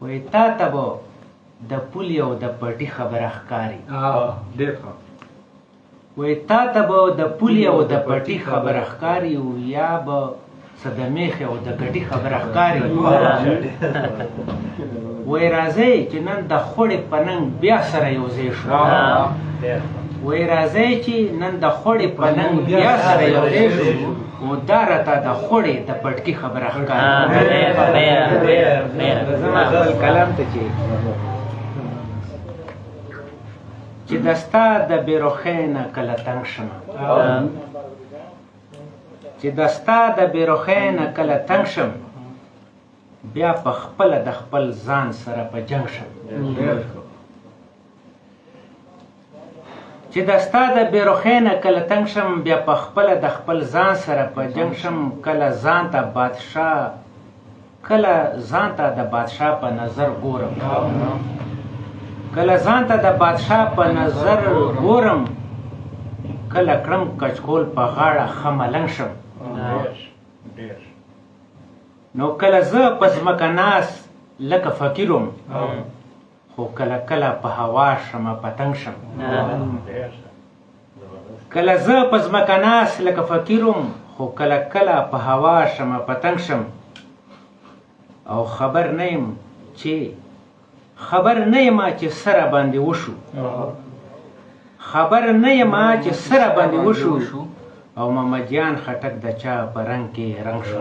وایي تا ته به د پولې او د پټي خبره ښکاري ډېر ښه وایي تا ته به د پولې او د پټي خبره ښکاري یا به څه د میخې او د ګټي خبره ښکاري وایي راځئ چې نن د خوړې په ننګ بیا سره یو ځای شو وایي راځئ چې نن د خوړې په ننګ بیا سره یو ځای شو نو دا راته د خوړې د پټکي خبره ښکاري زما خپل کلام ته چې د ستا د بېروخۍ نه کله تنګ شمه چې د ستا د بېروخۍ نه کله تنګ شم بیا په خپله د خپل ځان سره په جنګ شم چې د ستا د بېروخۍ نه کله تنګ شم بیا په خپله د خپل ځان سره په جنګ شم کله ځان ته د بادشاه په نظر ګورم کله ځان ته د بادشاه په نظر ګورم کله کړم کچکول په غاړه ښه ملنګ شم نو کله زه په ځمکه ناست لکه فقیر وم خو کله کله په هوا شمه پتنګ شم کله زه په ځمکه ناست لکه فقیر وم خو کله کله په هوا شمه پتنګ شم او خبر نه یم چې سره باندې وشو خبر نه یم چې سره باندې وشو او محمدیان خټک د چا په رنګ کې رنګ شو